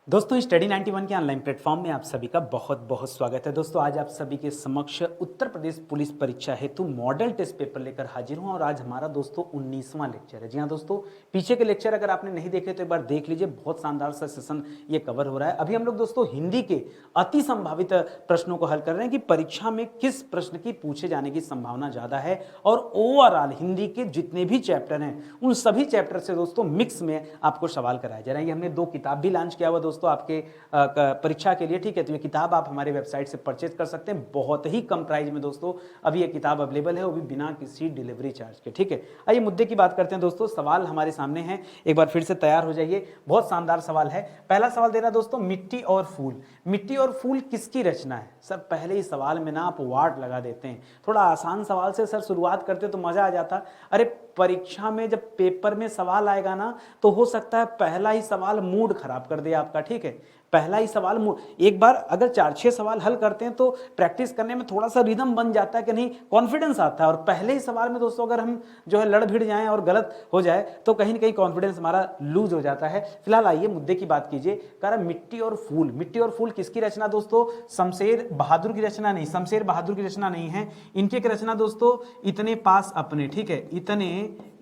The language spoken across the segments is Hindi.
दोस्तों स्टडी 91 के ऑनलाइन प्लेटफॉर्म में आप सभी का बहुत बहुत स्वागत है। दोस्तों आज आप सभी के समक्ष उत्तर प्रदेश पुलिस परीक्षा हेतु मॉडल टेस्ट पेपर लेकर हाजिर हूं और आज हमारा दोस्तों 19वां लेक्चर है। जी हाँ दोस्तों, पीछे के लेक्चर अगर आपने नहीं देखे तो एक बार देख लीजिए, बहुत शानदार सा सेशन ये कवर हो रहा है। अभी हम लोग दोस्तों हिंदी के अति संभावित प्रश्नों को हल कर रहे हैं कि परीक्षा में किस प्रश्न की पूछे जाने की संभावना ज़्यादा है और ओवरऑल हिंदी के जितने भी चैप्टर हैं उन सभी चैप्टर से दोस्तों मिक्स में आपको सवाल कराया जा रहा है। ये हमने 2 किताब भी लॉन्च किया हुआ दोस्तों आपके परीक्षा के लिए, ठीक है। तो ये किताब आप हमारे वेबसाइट से परचेज कर सकते हैं बहुत ही कम प्राइस में दोस्तों। अभी ये किताब अवेलेबल है, वो भी बिना किसी डिलीवरी चार्ज के, ठीक है। आइए मुद्दे की बात करते हैं दोस्तों। सवाल हमारे सामने हैं, एक बार फिर से तैयार हो जाइए। बहुत शानदार सवाल है। पहला सवाल दे रहा दोस्तों, मिट्टी और फूल। मिट्टी और फूल किसकी रचना है? सर पहले ही सवाल में ना आप वार्ड लगा देते हैं। थोड़ा आसान सवाल से सर शुरुआत करते तो मजा आ जाता। अरे परीक्षा में जब पेपर में सवाल आएगा ना तो हो सकता है पहला ही सवाल मूड खराब कर दे आपका, ठीक है। पहला ही सवाल मूड, एक बार अगर 4-6 सवाल हल करते हैं तो प्रैक्टिस करने में थोड़ा सा रिदम बन जाता है कि नहीं, कॉन्फिडेंस आता है। और पहले ही सवाल में दोस्तों अगर हम जो है लड़ भिड़ जाएं और गलत हो जाए तो कहीं ना कहीं कॉन्फिडेंस हमारा लूज हो जाता है। फिलहाल आइए मुद्दे की बात कीजिए। कह रहा मिट्टी और फूल। मिट्टी और फूल किसकी रचना दोस्तों? शमशेर बहादुर की रचना नहीं, शमशेर बहादुर की रचना नहीं है। इनकी एक रचना दोस्तों इतने पास अपने, ठीक है।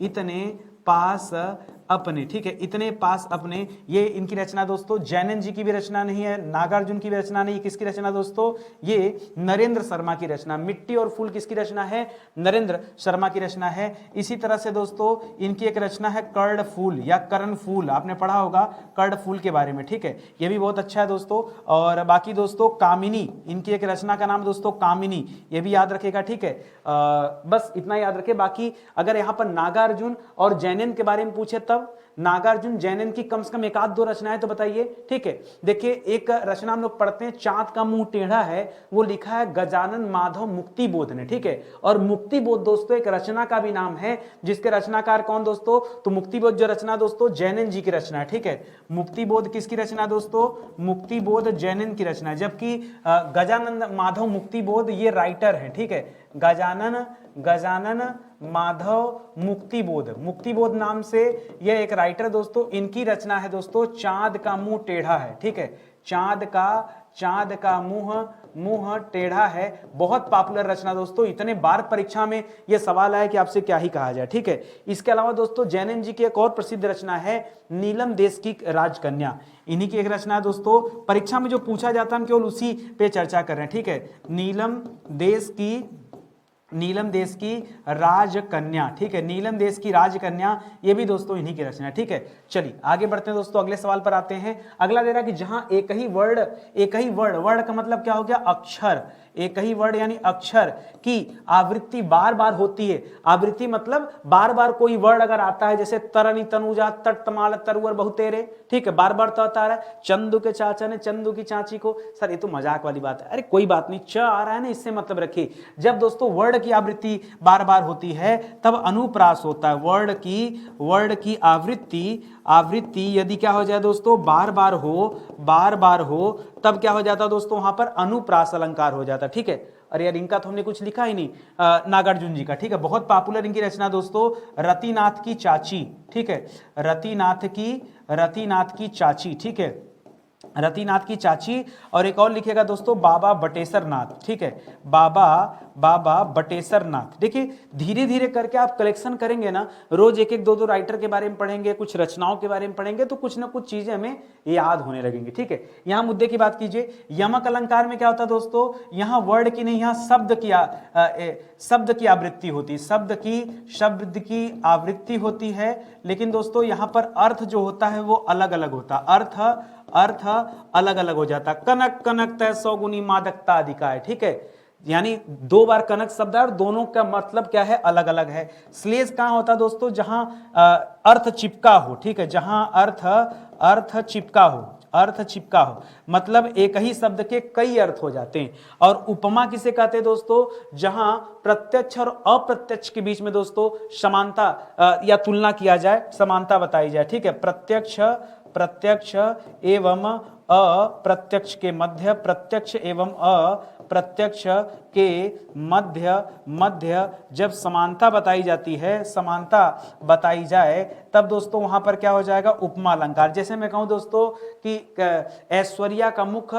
इतने पास अपने, ठीक है। इतने पास अपने, ये इनकी रचना दोस्तों जैनन जी की भी रचना नहीं है, नागार्जुन की भी रचना नहीं। किसकी रचना दोस्तों? ये नरेंद्र शर्मा की रचना। मिट्टी और फूल किसकी रचना है? नरेंद्र शर्मा की रचना है। इसी तरह से दोस्तों इनकी एक रचना है कर्ण फूल या कर्ण फूल, आपने पढ़ा होगा कर्ण फूल के बारे में, ठीक है। ये भी बहुत अच्छा है दोस्तों। और बाकी दोस्तों कामिनी, इनकी एक रचना का नाम दोस्तों कामिनी, ये भी याद रखेगा, ठीक है। बस इतना याद रखे। बाकी अगर यहाँ पर नागार्जुन और जैनन के बारे में पूछे तब नागार्जुन जैनन की कम से कम 1-2 रचनाएं तो बताइए, ठीक है। देखिए एक रचना हम लोग पढ़ते हैं, चांद का मुंह टेढ़ा है, वो लिखा है गजानन माधव मुक्ति बोध ने, ठीक है। और मुक्ति बोध दोस्तों एक रचना का भी नाम है, जिसके रचनाकार कौन दोस्तों? तो मुक्ति बोध जो रचना दोस्तों जैनन जी की रचना है, ठीक है। मुक्ति बोध किसकी रचना दोस्तों? मुक्ति बोध जैनन की रचना है। जबकि गजानन माधव मुक्ति बोध ये राइटर है, ठीक है। गजानन माधव मुक्तिबोध नाम से यह एक राइटर दोस्तों, इनकी रचना है दोस्तों चांद का मुंह टेढ़ा है, ठीक है। चांद का मुंह टेढ़ा है, बहुत पॉपुलर रचना दोस्तों। इतने बार परीक्षा में यह सवाल आया कि आपसे क्या ही कहा जाए, ठीक है। इसके अलावा दोस्तों जैनन जी की एक और प्रसिद्ध रचना है नीलम देश की राजकन्या। इन्हीं की एक रचना है दोस्तों, परीक्षा में जो पूछा जाता है हम केवल उसी पे चर्चा कर रहे हैं, ठीक है। नीलम देश की राजकन्या, ठीक है। नीलम देश की राजकन्या, ये भी दोस्तों इन्हीं की रचना है, ठीक है। चलिए आगे बढ़ते हैं दोस्तों, अगले सवाल पर आते हैं। अगला दे रहा है कि जहां एक ही वर्ड का मतलब क्या हो गया? अक्षर। एक ही वर्ड यानी अक्षर की आवृत्ति बार बार होती है। आवृत्ति मतलब बार बार कोई वर्ड अगर आता है, जैसे तरनी तनुजा तट तमाल तरुवर बहुतेरे, ठीक है। बार बार तो आता है चंदू के चाचा ने चंदू की चाची को। सर ये तो मजाक वाली बात है। अरे कोई बात नहीं, च आ रहा है ना, इससे मतलब रखिए। जब दोस्तों वर्ड की आवृत्ति बार बार होती है तब अनुप्रास होता है। वर्ड की आवृत्ति यदि क्या हो जाए दोस्तों? बार बार हो तब क्या हो जाता दोस्तों? वहां पर अनुप्रास अलंकार हो जाता, ठीक है। अरे यार इनका तो हमने कुछ लिखा ही नहीं, नागार्जुन जी का, ठीक है। बहुत पॉपुलर इनकी रचना दोस्तों रतिनाथ की चाची, ठीक है। रतिनाथ की चाची, ठीक है। रतिनाथ की चाची। और एक और लिखेगा दोस्तों बाबा बटेसर नाथ, ठीक है। बाबा बटेसर नाथ। देखिए धीरे धीरे करके आप कलेक्शन करेंगे ना, रोज 1-2 राइटर के बारे में पढ़ेंगे, कुछ रचनाओं के बारे में पढ़ेंगे तो कुछ ना कुछ चीजें हमें याद होने लगेंगी, ठीक है। यहां मुद्दे की बात कीजिए। यमक अलंकार में क्या होता है दोस्तों? यहां वर्ड की नहीं, यहां शब्द की आवृत्ति होती, शब्द की आवृत्ति होती है। लेकिन दोस्तों यहां पर अर्थ जो होता है वो अलग अलग होता, अर्थ अलग अलग हो जाता। कनक तय 100 गुनी मादकता अधिकाय, ठीक है। यानी 2 बार कनक शब्द है और दोनों का मतलब क्या है? अलग अलग है। श्लेष कहां होता है दोस्तों? जहां अर्थ चिपका हो, ठीक है। जहां अर्थ चिपका हो मतलब एक ही शब्द के कई अर्थ हो जाते हैं। और उपमा किसे कहते हैं दोस्तों? जहां प्रत्यक्ष और अप्रत्यक्ष के बीच में दोस्तों समानता या तुलना किया जाए, समानता बताई जाए, ठीक है। प्रत्यक्ष एवं अप्रत्यक्ष के मध्य, प्रत्यक्ष एवं प्रत्यक्ष के मध्य मध्य जब समानता बताई जाती है, समानता बताई जाए, तब दोस्तों वहां पर क्या हो जाएगा, उपमा अलंकार। जैसे मैं कहूं दोस्तों कि ऐश्वर्या का मुख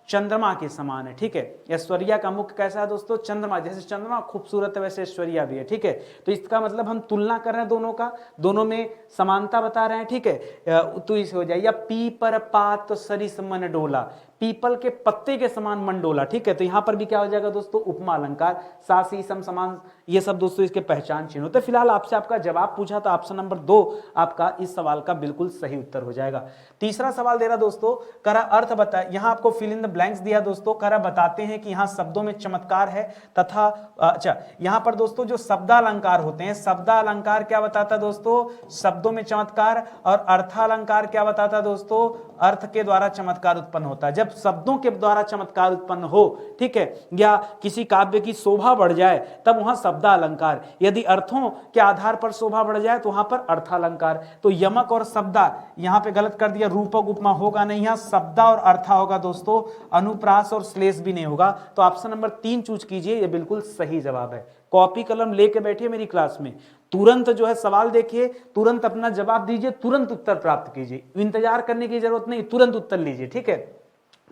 चंद्रमा के समान है, ठीक है। ऐश्वर्या का मुख कैसा है दोस्तों, चंद्रमा, जैसे चंद्रमा खूबसूरत है वैसे ऐश्वर्या भी है, ठीक है। तो इसका मतलब हम तुलना कर रहे हैं दोनों का, दोनों में समानता बता रहे हैं, ठीक है। तो इसे हो जाए, या पीपर पात सरिस मन डोला, पीपल के पत्ते के समान मंडोला, ठीक है। तो यहां पर भी क्या हो जाएगा दोस्तों, उपमा अलंकार। सासी सम समान, ये सब दोस्तों इसके पहचान चिन्ह होते हैं। फिलहाल आपसे आपका जवाब पूछा तो ऑप्शन नंबर 2 आपका इस सवाल का बिल्कुल सही उत्तर हो जाएगा। तीसरा सवाल दे रहा दोस्तों, करा अर्थ बता, यहां आपको फिल इन द ब्लैंक्स दिया दोस्तों। करा बताते हैं कि यहां शब्दों में चमत्कार है तथा अच्छा, यहां पर दोस्तों जो शब्दालंकार होते हैं, शब्दालंकार क्या बताता है दोस्तों, शब्दों में चमत्कार, और अर्थालंकार क्या बताता है दोस्तों, अर्थ के द्वारा चमत्कार उत्पन्न होता है। जब शब्दों के द्वारा चमत्कार उत्पन्न हो, ठीक है, या किसी काव्य की शोभा बढ़ जाए तब वहां शब्दालंकार, यदि अर्थों के आधार पर शोभा बढ़ जाए तो वहां पर अर्थालंकार। तो यमक और शब्दा यहां पे गलत कर दिया, रूपक उपमा होगा नहीं, यहां शब्दा और अर्था होगा दोस्तों, अनुप्रास और श्लेष भी नहीं होगा। तो ऑप्शन नंबर 3 चूज कीजिए, ये बिल्कुल सही जवाब है। कॉपी कलम लेके बैठिए मेरी क्लास में, तुरंत जो है सवाल देखिए, तुरंत अपना जवाब दीजिए, तुरंत उत्तर प्राप्त कीजिए, इंतजार करने की जरूरत नहीं, तुरंत उत्तर लीजिए, ठीक है।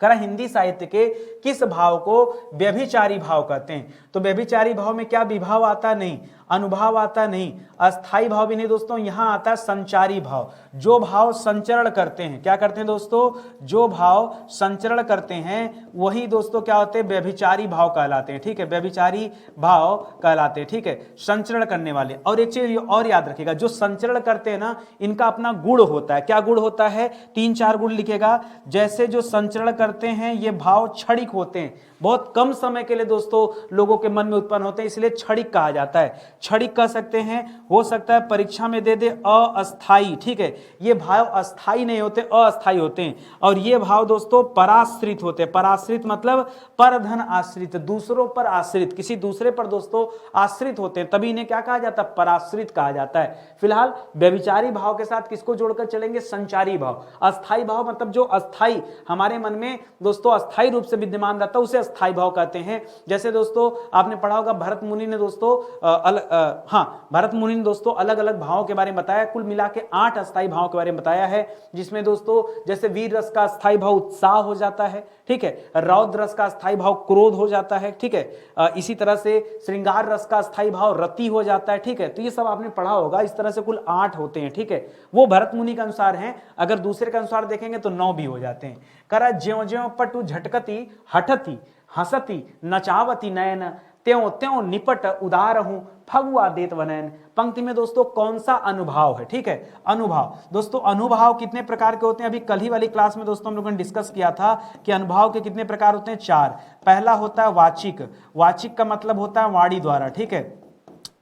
करा हिंदी साहित्य के किस भाव को व्यभिचारी भाव कहते हैं। तो व्यभिचारी भाव में क्या विभाव आता नहीं, अनुभाव आता नहीं, अस्थाई भाव भी नहीं दोस्तों, यहां आता है संचारी भाव। जो भाव संचरण करते हैं, क्या करते हैं दोस्तों, जो भाव संचरण करते हैं वही दोस्तों क्या होते हैं, व्यभिचारी भाव कहलाते हैं, ठीक है। व्यभिचारी भाव कहलाते हैं, ठीक है, संचरण करने वाले। और एक चीज और याद रखिएगा, जो संचरण करते हैं ना, इनका अपना गुण होता है। क्या गुण होता है, 3-4 गुण लिखेगा। जैसे जो संचरण करते हैं ये भाव क्षणिक होते हैं, बहुत कम समय के लिए दोस्तों लोगों के मन में उत्पन्न होते हैं, इसलिए क्षणिक कहा जाता है। क्षणिक कह सकते हैं, हो सकता है परीक्षा में दे दे अस्थाई, ठीक है। ये भाव अस्थाई नहीं होते, अस्थाई होते हैं। और ये भाव दोस्तों पराश्रित होते हैं। पराश्रित मतलब परधन आश्रित, दूसरों पर आश्रित, किसी दूसरे पर दोस्तों आश्रित होते हैं, तभी इन्हें क्या कहा जाता है, पराश्रित कहा जाता है। फिलहाल व्यभिचारी भाव के साथ किसको जोड़कर चलेंगे, संचारी भाव। अस्थाई भाव मतलब जो अस्थाई हमारे मन में दोस्तों अस्थाई रूप से विद्यमान रहता है उसे अस्थाई भाव कहते हैं। जैसे दोस्तों आपने पढ़ा होगा भरत मुनि ने दोस्तों भरत मुनि ने दोस्तों अलग अलग भावों के बारे में बताया, कुल मिला के 8 अस्थाई भावों के बारे में बताया है, जिसमें दोस्तों जैसे वीर रस का अस्थाई भाव उत्साह हो जाता है, ठीक है। रौद्र रस का अस्थाई भाव क्रोध हो जाता है, ठीक है। इसी तरह से श्रृंगार रस का अस्थाई भाव रति हो जाता है, ठीक है। तो ये सब आपने पढ़ा होगा, इस तरह से कुल 8 होते हैं, ठीक है। वो भरत मुनि के अनुसार हैं, अगर दूसरे के अनुसार देखेंगे तो 9 भी हो जाते हैं। करा ज्यों ज्यों पटु झटकती हठती हसती नचावती नयन, त्यों त्यों निपट उदार हूं फगुआ देत वनैन। पंक्ति में दोस्तों कौन सा अनुभाव है, ठीक है, अनुभाव। दोस्तों अनुभाव कितने प्रकार के होते हैं, अभी कल ही वाली क्लास में दोस्तों हम लोगों ने डिस्कस किया था कि अनुभाव के कितने प्रकार होते हैं, 4। पहला होता है वाचिक, वाचिक का मतलब होता है वाणी द्वारा, ठीक है।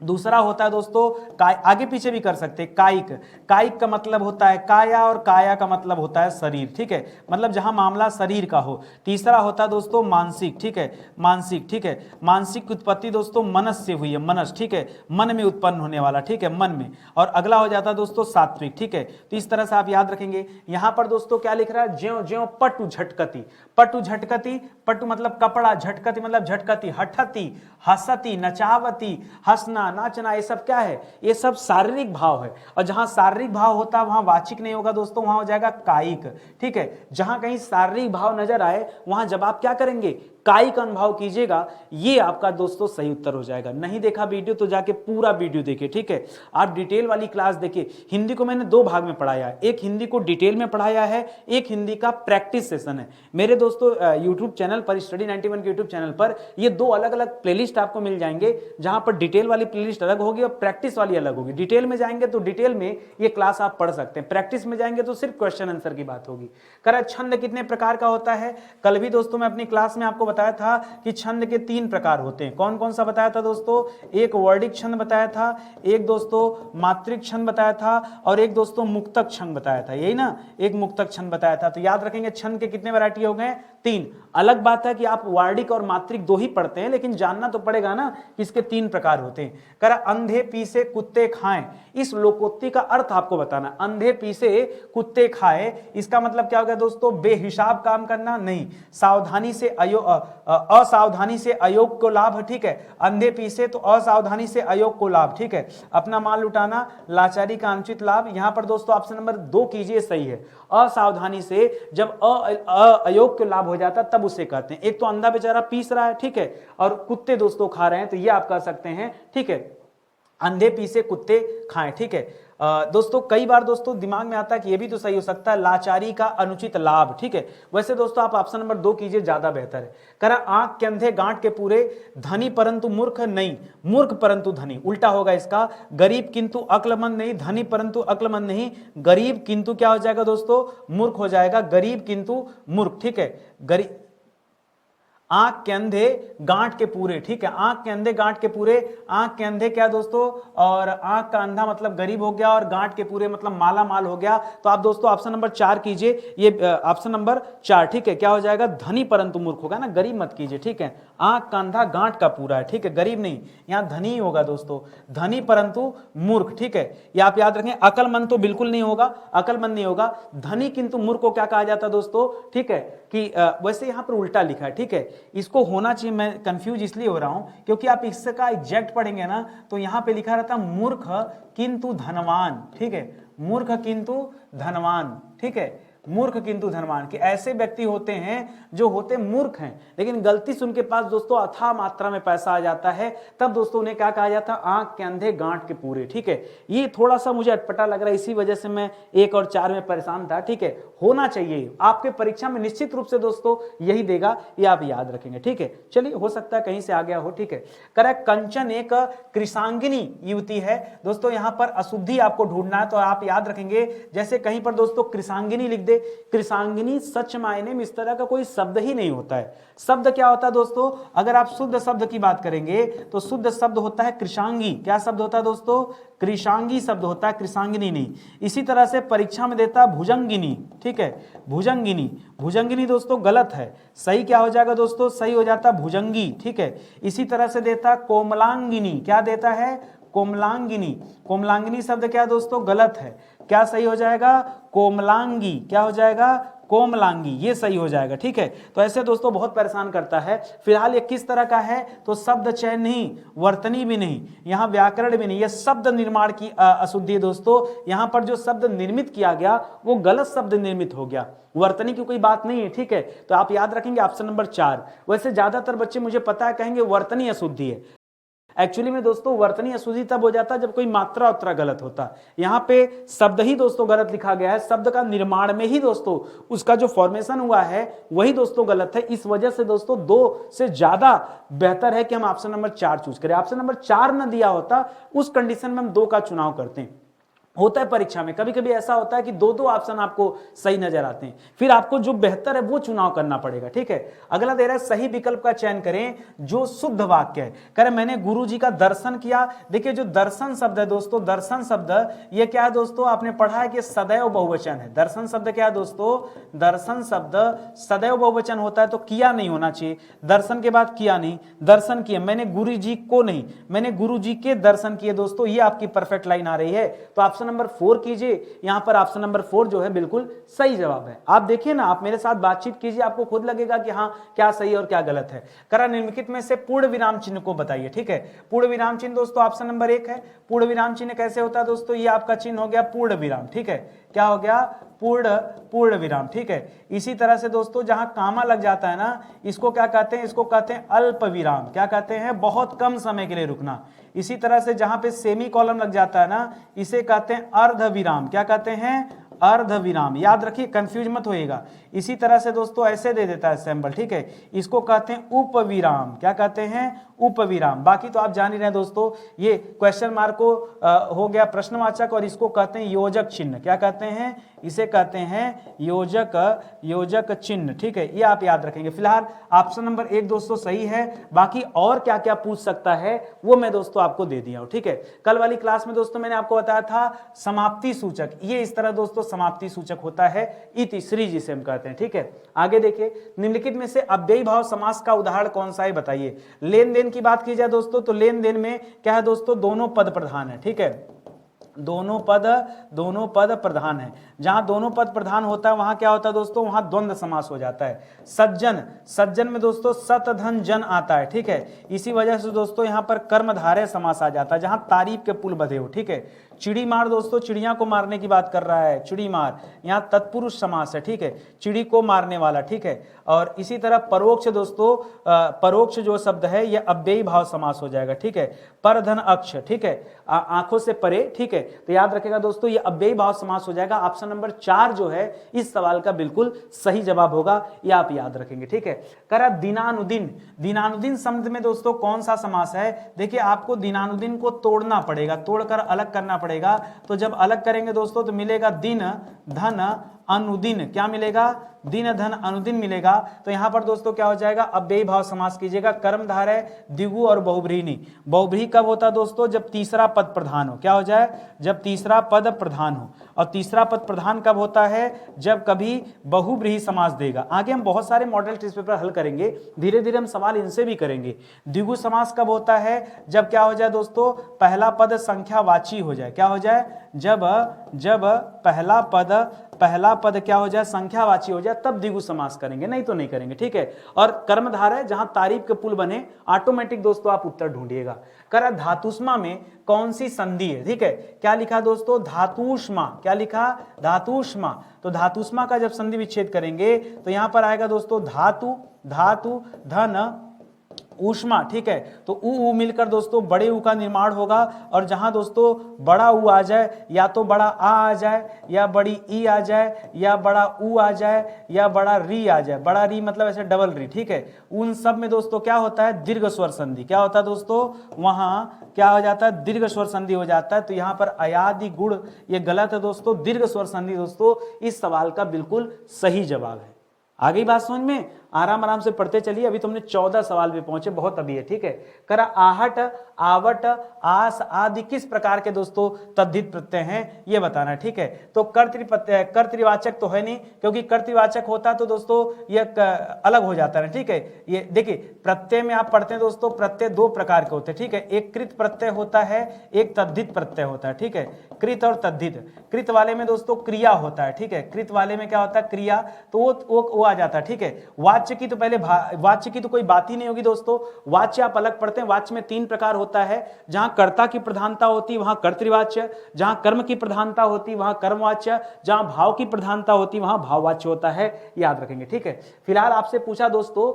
दूसरा होता है दोस्तों आगे पीछे भी कर सकते हैं, कायिक, कायिक का मतलब होता है काया, और काया का मतलब होता है शरीर, ठीक है, मतलब जहां मामला शरीर का हो। तीसरा होता है दोस्तों मानसिक, ठीक है, मानसिक, ठीक है। मानसिक की उत्पत्ति दोस्तों मनस से हुई है, मनस, ठीक है, मन में उत्पन्न होने वाला, ठीक है, मन में। और अगला हो जाता है दोस्तों सात्विक, ठीक है। तो इस तरह से आप याद रखेंगे। यहां पर दोस्तों क्या लिख रहा है, ज्यों ज्यों पटु झटकती, पटु झटकती, पटु मतलब कपड़ा, झटकती मतलब झटकती, हठती हसती नचावती, हंसना नाचना, ये सब क्या है, ये सब शारीरिक भाव है। और जहां शारीरिक भाव होता है वहां वाचिक नहीं होगा दोस्तों, वहां हो जाएगा कायिक, ठीक है। जहां कहीं शारीरिक भाव नजर आए वहां जब आप क्या करेंगे, कायिक अनुभव कीजिएगा, ये आपका दोस्तों सही उत्तर हो जाएगा। नहीं देखा वीडियो तो जाके पूरा वीडियो देखिए, ठीक है। आप डिटेल वाली क्लास देखिए। हिंदी को मैंने 2 भाग में पढ़ाया है, एक हिंदी को डिटेल में पढ़ाया है, एक हिंदी का प्रैक्टिस सेशन है। मेरे दोस्तों यूट्यूब चैनल पर, स्टडी 91 के यूट्यूब चैनल पर ये 2 अलग अलग प्लेलिस्ट आपको मिल जाएंगे, जहां पर डिटेल वाली प्लेलिस्ट अलग होगी और प्रैक्टिस वाली अलग होगी। डिटेल में जाएंगे तो डिटेल में ये क्लास आप पढ़ सकते हैं, प्रैक्टिस में जाएंगे तो सिर्फ क्वेश्चन आंसर की बात होगी। करा छंद कितने प्रकार का होता है, कल भी दोस्तों मैं अपनी क्लास में आपको बताया था कि छंद के 3 प्रकार होते हैं। कौन कौन सा बताया था दोस्तों, एक वर्डिक छंद बताया था, एक दोस्तों मात्रिक छंद बताया था, और एक दोस्तों मुक्तक छंद बताया था, यही ना, एक मुक्तक छंद बताया था। तो याद रखेंगे छंद के कितने वैरायटी हो गए, 3। अलग बात है कि आप वार्डिक और मात्रिक 2 ही पढ़ते हैं, लेकिन जानना तो पड़ेगा ना कि इसके 3 प्रकार होते हैं। करा अंधे पीसे कुत्ते खाएं, इस लोकोक्ति का अर्थ आपको बताना। अंधे पीसे कुत्ते खाए, इसका मतलब क्या हो गया दोस्तों, बेहिसाब काम करना नहीं, सावधानी से असावधानी से अयोग को लाभ, ठीक है। अंधे पीसे तो असावधानी से अयोग को लाभ, ठीक है। अपना माल लुटाना लाचारी का अनुचित लाभ। यहां पर दोस्तों ऑप्शन नंबर 2 कीजिए, सही है। असावधानी से जब अयोग को लाभ हो जाता तब उसे कहते हैं। एक तो अंधा बेचारा पीस रहा है, ठीक है, और कुत्ते दोस्तों खा रहे हैं, तो ये आप कह सकते हैं, ठीक है, अंधे पीसे कुत्ते खाएं, ठीक है। दोस्तों कई बार दोस्तों दिमाग में आता है कि ये भी तो सही हो सकता है, लाचारी का अनुचित लाभ, ठीक है। वैसे दोस्तों आप ऑप्शन नंबर 2 कीजिए, ज्यादा बेहतर है। करा आंख के अंधे गांठ के पूरे, धनी परंतु मूर्ख नहीं, मूर्ख परंतु धनी, उल्टा होगा इसका। गरीब किंतु अक्लमंद नहीं, धनी परंतु अक्लमंद नहीं, गरीब किंतु क्या हो जाएगा दोस्तों, मूर्ख हो जाएगा, गरीब किंतु मूर्ख, ठीक है। गरीब आंख के अंधे गांठ के पूरे, ठीक है, आंख के अंधे गांठ के पूरे, आंख के अंधे क्या दोस्तों, और आंख का अंधा मतलब गरीब हो गया, और गांठ के पूरे मतलब माला माल हो गया। तो आप दोस्तों ऑप्शन नंबर 4 कीजिए, ये ऑप्शन नंबर 4, ठीक है, क्या हो जाएगा, धनी परंतु मूर्ख होगा ना, गरीब मत कीजिए, ठीक है। आंख का अंधा गांठ का पूरा है, ठीक है, गरीब नहीं, यहां धनी होगा दोस्तों, धनी परंतु मूर्ख, ठीक है। ये आप याद रखें। अकलमंद तो बिल्कुल नहीं होगा, अकलमंद नहीं होगा। धनी किंतु मूर्ख को क्या कहा जाता है दोस्तों, ठीक है, कि वैसे यहां पर उल्टा लिखा है, ठीक है, इसको होना चाहिए। मैं कंफ्यूज इसलिए हो रहा हूं क्योंकि आप इसका एग्जैक्ट पढ़ेंगे ना, तो यहां पे लिखा रहता मूर्ख किंतु धनवान, ठीक है, मूर्ख किंतु धनवान, ठीक है, मूर्ख किंतु धनवान, कि ऐसे व्यक्ति होते हैं जो होते मूर्ख हैं, लेकिन गलती से उनके पास दोस्तों अथाह मात्रा में पैसा आ जाता है, तब दोस्तों उन्हें क्या कहा जाता है, आंख के अंधे गांठ के पूरे, ठीक है। ये थोड़ा सा मुझे अटपटा लग रहा है, इसी वजह से मैं 1 और 4 में परेशान था, ठीक है। होना चाहिए आपके परीक्षा में निश्चित रूप से दोस्तों यही देगा, ये आप याद रखेंगे, ठीक है। चलिए, हो सकता है कहीं से आ गया हो, ठीक है। करेक्ट। कंचन एक कृषांगिनी युवती है दोस्तों, यहां पर अशुद्धि आपको ढूंढना है, तो आप याद रखेंगे, जैसे कहीं पर दोस्तों कृषांगिनी लिख दे, कृषांगिनी सच मायने में इस तरह का कोई शब्द ही नहीं होता है। शब्द क्या होता है दोस्तों, अगर आप शुद्ध शब्द की बात करेंगे तो शुद्ध शब्द होता है कृषांगी। क्या शब्द होता है दोस्तों, कृषांगी शब्द होता है, कृषांगिनी नहीं। इसी तरह से परीक्षा में देता है भुजंगिनी, ठीक है, भुजंगिनी। भुजंगिनी दोस्तों गलत है, सही क्या हो जाएगा दोस्तों, सही हो जाता भुजंगी, ठीक है। इसी तरह से देता कोमलांगिनी, क्या देता है, कोमलांगिनी। कोमलांगिनी शब्द क्या दोस्तों, गलत है, क्या सही हो जाएगा, कोमलांगी, क्या हो जाएगा, कोमलांगी, ये सही हो जाएगा, ठीक है। तो ऐसे दोस्तों बहुत परेशान करता है। फिलहाल ये किस तरह का है, तो शब्द चयन नहीं, वर्तनी भी नहीं, यहाँ व्याकरण भी नहीं, ये शब्द निर्माण की अशुद्धि है दोस्तों। यहाँ पर जो शब्द निर्मित किया गया वो गलत शब्द निर्मित हो गया, वर्तनी की कोई बात नहीं है, ठीक है। तो आप याद रखेंगे ऑप्शन नंबर 4। वैसे ज्यादातर बच्चे मुझे पता है कहेंगे वर्तनी अशुद्धि है। एक्चुअली में दोस्तों वर्तनी अशुद्धि तब हो जाता है जब कोई मात्रा उत्तरा गलत होता है। यहां पे शब्द ही दोस्तों गलत लिखा गया है, शब्द का निर्माण में ही दोस्तों उसका जो फॉर्मेशन हुआ है वही दोस्तों गलत है। इस वजह से दोस्तों 2 से ज्यादा बेहतर है कि हम ऑप्शन नंबर 4 चूज करें। ऑप्शन नंबर 4 न दिया होता, उस कंडीशन में हम 2 का चुनाव करते हैं। होता है परीक्षा में कभी कभी ऐसा होता है कि 2 ऑप्शन आपको सही नजर आते हैं, फिर आपको जो बेहतर है वो चुनाव करना पड़ेगा, ठीक है। अगला दे रहा है सही विकल्प का चयन करें जो शुद्ध वाक्य है। कह रहे मैंने गुरु जी का दर्शन किया। देखिए जो दर्शन शब्द है दोस्तों, दर्शन शब्द ये क्या है दोस्तों, आपने पढ़ा है कि सदैव बहुवचन है। दर्शन शब्द क्या है दोस्तों, दर्शन शब्द सदैव बहुवचन होता है, तो किया नहीं होना चाहिए, दर्शन के बाद किया नहीं, दर्शन किए। मैंने गुरु जी को नहीं, मैंने गुरु जी के दर्शन किए दोस्तों, ये आपकी परफेक्ट लाइन आ रही है। तो ऑप्शन नंबर 4 कीजिए, यहां पर ऑप्शन नंबर 4 जो है बिल्कुल सही जवाब है। आप देखिए ना, आप मेरे साथ बातचीत कीजिए, आपको खुद लगेगा कि हाँ क्या सही और क्या गलत है। करा निम्नलिखित में से पूर्ण विराम चिन्ह को बताइए, ठीक है। पूर्ण विराम चिन्ह दोस्तों ऑप्शन नंबर 1 है। पूर्ण विराम चिन्ह कैसे होता है दोस्तों, ये आपका चिन्ह हो गया पूर्ण विराम, ठीक है। क्या हो गया, पूर्ण विराम, ठीक है। इसी तरह से दोस्तों जहां कामा लग जाता है ना, इसको क्या कहते हैं, इसको कहते हैं अल्प विराम। क्या कहते हैं, बहुत कम समय के लिए रुकना। इसी तरह से जहां पे सेमी कॉलम लग जाता है ना, इसे कहते हैं अर्ध विराम। क्या कहते हैं, अर्ध विराम। याद रखिए, कंफ्यूज मत होइएगा। इसी तरह से दोस्तों ऐसे दे देता है सिंबल, ठीक है, इसको कहते हैं उपविराम। क्या कहते हैं, उपविराम। बाकी तो आप जान ही रहे हैं दोस्तों, ये क्वेश्चन मार्क को हो गया प्रश्नवाचक, और इसको कहते हैं योजक चिन्ह। क्या कहते हैं, इसे कहते हैं योजक चिन्ह, ठीक है। ये आप याद रखेंगे। फिलहाल ऑप्शन नंबर 1 दोस्तों सही है। बाकी और क्या क्या पूछ सकता है वो मैं दोस्तों आपको दे दिया हूं, ठीक है। कल वाली क्लास में दोस्तों मैंने आपको बताया था समाप्ति सूचक, ये इस तरह दोस्तों समाप्ति सूचक होता है, इति श्री जिसे हम कहते हैं, ठीक है। आगे देखिए, निम्नलिखित में से अव्ययी भाव समास का उदाहरण कौन सा है बताइए। लेन देन की बात की जाए दोस्तों, तो लेन देन में क्या है दोस्तों, दोनों पद प्रधान है, ठीक है। दोनों पद प्रधान है। जहां दोनों पद प्रधान होता है वहां क्या होता है दोस्तों, वहां द्वंद्व समास हो जाता है। सज्जन में दोस्तों सत धन जन आता है, ठीक है। इसी वजह से दोस्तों यहां पर कर्मधारय समास आ जाता है जहां तारीफ के पुल बंधे हो, ठीक है। चिड़ी मार दोस्तों चिड़िया को मारने की बात कर रहा है, चिड़ी मार, यहां तत्पुरुष समास है, ठीक है, चिड़ी को मारने वाला, ठीक है। और इसी तरह परोक्ष दोस्तों, परोक्ष जो शब्द है यह अव्ययी भाव समास हो जाएगा, ठीक है। पर धन अक्ष, ठीक है, आंखों से परे, ठीक है। तो याद रखेगा दोस्तों ये अव्ययी भाव समास हो जाएगा। ऑप्शन नंबर 4 जो है इस सवाल का बिल्कुल सही जवाब होगा, ये आप याद रखेंगे, ठीक है। करा दिनानुदिन, दिनानुदिन शब्द में दोस्तों कौन सा समास है? देखिए आपको दिनानुदिन को तोड़ना पड़ेगा, तोड़कर अलग करना पड़ेगा। तो जब अलग करेंगे दोस्तों तो मिलेगा दिन धन अनुदिन, क्या मिलेगा? दिन धन अनुदिन मिलेगा। तो यहां पर दोस्तों क्या हो जाएगा, अव्ययी भाव समास कीजिएगा। कर्मधारय द्विगु और बहुब्रीहि। बहुब्रीहि कब होता है दोस्तों? जब तीसरा पद प्रधान हो। क्या हो जाए? जब तीसरा पद प्रधान हो। और तीसरा पद प्रधान कब होता है? जब कभी बहुब्रीहि समास देगा। आगे हम बहुत सारे मॉडल टेस्ट पेपर हल करेंगे, धीरे धीरे हम सवाल इनसे भी करेंगे। द्विगु समास कब होता है? जब क्या हो जाए दोस्तों, पहला पद संख्यावाची हो जाए। क्या हो जाए? जब पहला पद क्या हो जाए, संख्यावाची हो जाए, तब द्विगु समास करेंगे, नहीं तो नहीं करेंगे, ठीक है। और कर्मधारय जहां तारीफ के पुल बने, ऑटोमेटिक दोस्तों आप उत्तर ढूंढिएगा। कर धातुष्मा में कौन सी संधि है? ठीक है, क्या लिखा दोस्तों? धातुष्मा। क्या लिखा? धातुष्मा। तो धातुष्मा का जब संधि विच्छेद करेंगे तो यहां पर आएगा दोस्तों धातु धन ऊष्मा, ठीक है। तो ऊ मिलकर दोस्तों बड़े ऊ का निर्माण होगा। और जहां दोस्तों बड़ा ऊ आ जाए, या तो बड़ा आ जाए, या बड़ी ई आ जाए, या बड़ा ऊ आ जाए, या बड़ा री आ जाए। बड़ा री मतलब ऐसे डबल री, ठीक है। उन सब में दोस्तों क्या होता है? दीर्घ स्वर संधि। क्या होता है दोस्तों? वहां क्या हो जाता है? दीर्घ स्वर संधि हो जाता है। तो यहां पर अयादि गुण ये गलत है दोस्तों। दीर्घ स्वर संधि दोस्तों इस सवाल का बिल्कुल सही जवाब है। आ गई बात समझ में? आराम से पढ़ते चलिए, अभी तुमने 14 सवाल पे पहुंचे, बहुत अभी है, ठीक है। करा आहट आवट आस आदि किस प्रकार के दोस्तों तद्धित प्रत्यय हैं ये बताना, ठीक है। तो कर्तृवाचक तो है नहीं, क्योंकि कर्तृवाचक होता तो दोस्तों ये अलग हो जाता है, ठीक है। ये देखिए प्रत्यय में आप पढ़ते हैं दोस्तों, प्रत्यय 2 प्रकार के होते हैं, ठीक है। एक कृत प्रत्यय होता है, एक तद्धित प्रत्यय होता है, ठीक है। कृत और तद्धित। कृत वाले में दोस्तों क्रिया होता है, ठीक है। कृत वाले में क्या होता है? क्रिया। तो वो आ जाता है, ठीक है। वाच्य की तो पहले वाच्य की तो कोई बात ही नहीं होगी दोस्तों। वाच्य आप अलग पढ़ते हैं। वाच्य में 3 प्रकार होता है। जहां कर्ता की प्रधानता होती है वहां कर्तृवाच्य, जहां कर्म की प्रधानता होती है वहां कर्मवाच्य, जहां भाव की प्रधानता होती है वहां भाववाच्य होता है, याद रखेंगे, ठीक है। फिलहाल आपसे पूछा दोस्तों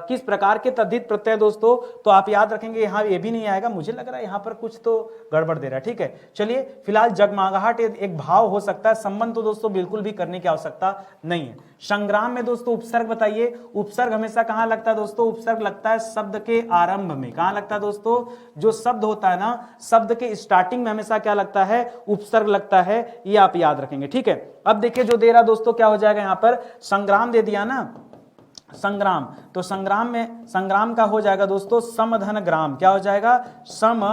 किस प्रकार के तद्धित प्रत्यय दोस्तों, तो आप याद रखेंगे यहां ये भी नहीं आएगा। मुझे लग रहा है यहां पर कुछ तो गड़बड़ दे रहा है, ठीक है। चलिए फिलहाल जगमगाहट एक भाव हो सकता है, संबंध तो दोस्तों बिल्कुल भी करने की आवश्यकता नहीं है। संग्राम में दोस्तों उपसर्ग बताइए। उपसर्ग हमेशा कहां लगता है दोस्तों? उपसर्ग लगता है शब्द के आरंभ में। कहां लगता है दोस्तों? जो शब्द होता है ना, शब्द के स्टार्टिंग में हमेशा क्या लगता है? उपसर्ग लगता है, ये आप याद रखेंगे, ठीक है। अब देखिए जो दे रहा दोस्तों क्या हो जाएगा, यहां पर संग्राम दे दिया ना, संग्राम। तो संग्राम में संग्राम का हो जाएगा दोस्तों सम धन ग्राम। क्या हो जाएगा? सम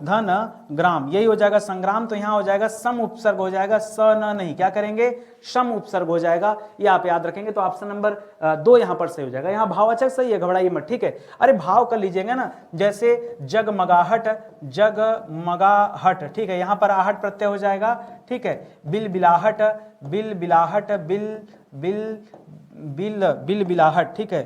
धन ग्राम, यही हो जाएगा संग्राम। तो यहां हो जाएगा सम उपसर्ग हो जाएगा, स न नहीं, क्या करेंगे? सम उपसर्ग हो जाएगा, ये आप याद रखेंगे। तो ऑप्शन नंबर 2 यहां पर सही हो जाएगा। यहां भाववाचक सही है, घबराइए मत, ठीक है। अरे भाव कर लीजिएगा ना, जैसे जगमगाहट, ठीक है। यहां पर आहट प्रत्यय हो जाएगा, ठीक है। बिलबिलाहट, बिलबिलाहट, ठीक है।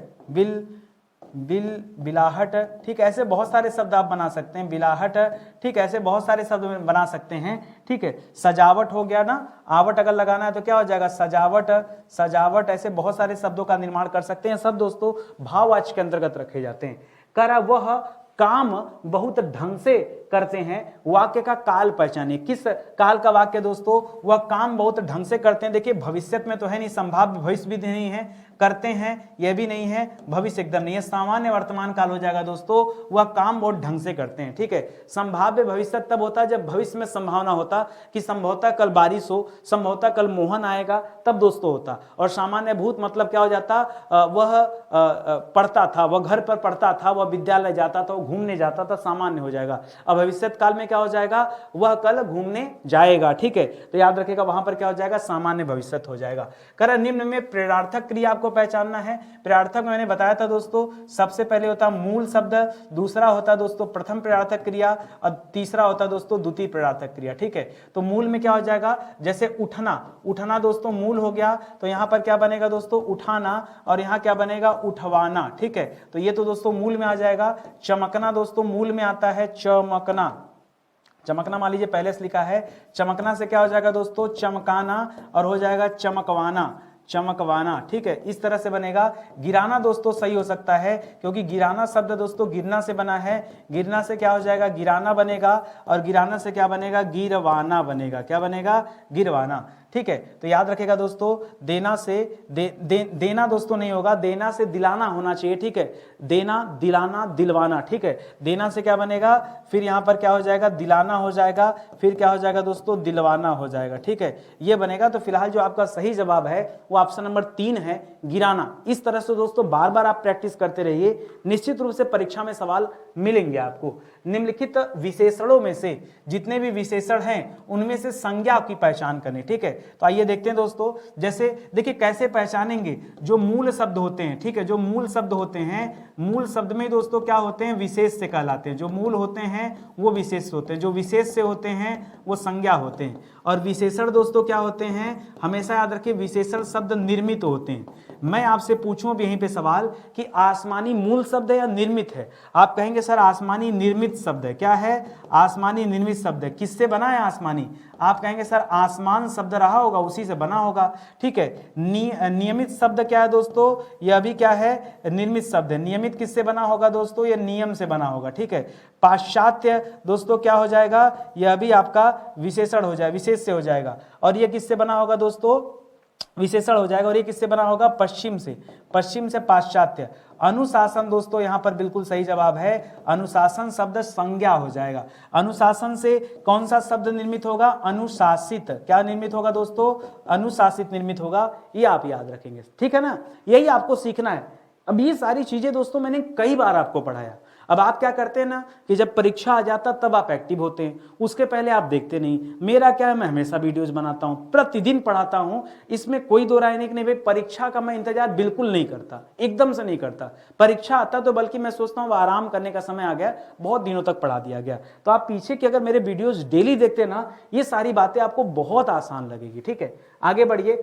बिलाहट, ठीक है। ऐसे बहुत सारे शब्द आप बना सकते हैं, बिलाहट, ठीक है। ऐसे बहुत सारे शब्द बना सकते हैं, ठीक है। सजावट हो गया ना, आवट अगर लगाना है तो क्या हो जाएगा? सजावट। ऐसे बहुत सारे शब्दों का निर्माण कर सकते हैं, सब दोस्तों भाववाच्य के अंतर्गत रखे जाते हैं। करा वह काम बहुत ढंग से करते हैं, वाक्य का काल पहचानिए। किस काल का वाक्य दोस्तों? वह काम बहुत ढंग से करते हैं। देखिए भविष्य में तो है नहीं, संभाव्य भविष्य भी नहीं है, करते हैं यह भी नहीं है, भविष्य एकदम नहीं है, सामान्य वर्तमान काल हो जाएगा दोस्तों। वह काम बहुत ढंग से करते हैं, ठीक है। संभाव्य भविष्य तब होता है जब भविष्य में संभावना होता कि संभवतः कल बारिश हो, संभवतः कल मोहन आएगा, तब दोस्तों होता। और सामान्य भूत मतलब क्या हो जाता? वह पढ़ता था, वह घर पर पढ़ता था, वह विद्यालय जाता था, वह घूमने जाता था, सामान्य हो जाएगा। अब भविष्यत काल में क्या हो जाएगा, वह कल घूमने जाएगा। ठीक है, तो याद रखिएगा वहां पर क्या हो जाएगा, सामान्य भविष्यत हो जाएगा। कर निम्न में प्रेरणार्थक क्रिया आपको पहचानना है। प्रेरणार्थक मैंने बताया था दोस्तों, सबसे पहले होता मूल शब्द, दूसरा होता दोस्तों प्रथम प्रेरणार्थक क्रिया और तीसरा होता दोस्तों द्वितीय प्रेरणार्थक क्रिया। ठीक है, तो मूल में क्या हो जाएगा, जैसे उठना, उठना दोस्तों मूल हो गया, तो यहां पर क्या बनेगा दोस्तों, उठाना, और यहां क्या बनेगा, उठवाना। ठीक है, तो ये तो दोस्तों मूल में आ जाएगा। चमकना दोस्तों मूल में आता है, चमकना, चमकना मान लीजिए पहले से लिखा है, चमकना से क्या हो जाएगा दोस्तों, चमकाना, और हो जाएगा चमकवाना, चमकवाना। ठीक है, इस तरह से बनेगा। गिराना दोस्तों सही हो सकता है, क्योंकि गिराना शब्द दोस्तों गिरना से बना है, गिरना से क्या हो जाएगा, गिराना बनेगा, और गिराना से क्या बनेगा, गिरवाना बनेगा। क्या बनेगा, गिरवाना। ठीक है, तो याद रखेगा दोस्तों, देना से देना दोस्तों नहीं होगा, देना से दिलाना होना चाहिए। ठीक है, देना, दिलाना, दिलवाना। ठीक है, देना से क्या बनेगा, फिर यहां पर क्या हो जाएगा, दिलाना हो जाएगा, फिर क्या हो जाएगा दोस्तों, दिलवाना हो जाएगा। ठीक है, ये बनेगा। तो फिलहाल जो आपका सही जवाब है वो ऑप्शन नंबर 3 है, गिराना। इस तरह से दोस्तों बार बार आप प्रैक्टिस करते रहिए, निश्चित रूप से परीक्षा में सवाल मिलेंगे आपको। निम्नलिखित विशेषणों में से जितने भी विशेषण हैं उनमें से संज्ञा की पहचान करनी। ठीक है, तो आइए देखते हैं दोस्तों, जैसे देखिए कैसे पहचानेंगे, जो मूल शब्द होते हैं। ठीक है, जो मूल शब्द होते हैं, मूल शब्द में दोस्तों क्या होते हैं, विशेष से कहलाते हैं। जो मूल होते हैं वो विशेष होते हैं, जो विशेष से होते हैं वो संज्ञा होते हैं। और विशेषण दोस्तों क्या होते हैं, हमेशा याद रखिए विशेषण शब्द निर्मित होते हैं। मैं आपसे पूछूं अब यहीं पे सवाल कि आसमानी मूल शब्द है या निर्मित है, आप कहेंगे सर आसमानी निर्मित शब्द है। क्या है, आसमानी निर्मित शब्द है। किससे बना है आसमानी, आप कहेंगे सर आसमान शब्द रहा होगा उसी से बना होगा। ठीक है, नियमित शब्द क्या है दोस्तों, यह भी क्या है, निर्मित शब्द है। नियमित किससे बना होगा दोस्तों, यह नियम से बना होगा। ठीक है, पाश्चात्य दोस्तों क्या हो जाएगा, यह भी आपका विशेषण हो जाएगा, विशेष से हो जाएगा। और यह किससे बना होगा दोस्तों, विशेषण हो जाएगा। और ये किससे बना होगा, पश्चिम से, पश्चिम से पाश्चात्य। अनुशासन दोस्तों यहां पर बिल्कुल सही जवाब है, अनुशासन शब्द संज्ञा हो जाएगा। अनुशासन से कौन सा शब्द निर्मित होगा, अनुशासित। क्या निर्मित होगा दोस्तों, अनुशासित निर्मित होगा, ये आप याद रखेंगे। ठीक है ना, यही आपको सीखना है। अब ये सारी चीजें दोस्तों मैंने कई बार आपको पढ़ाया। अब आप क्या करते हैं ना कि जब परीक्षा आ जाता तब आप एक्टिव होते हैं, उसके पहले आप देखते नहीं। मेरा क्या है, मैं हमेशा वीडियोस बनाता हूं, प्रतिदिन पढ़ाता हूं, इसमें कोई दो राय नहीं कि नहीं भाई परीक्षा का मैं इंतजार बिल्कुल नहीं करता, एकदम से नहीं करता। परीक्षा आता तो बल्कि मैं सोचता हूं आराम करने का समय आ गया, बहुत दिनों तक पढ़ा दिया गया। तो आप पीछे की अगर मेरे वीडियोज डेली देखते ना, ये सारी बातें आपको बहुत आसान लगेगी। ठीक है, आगे बढ़िए।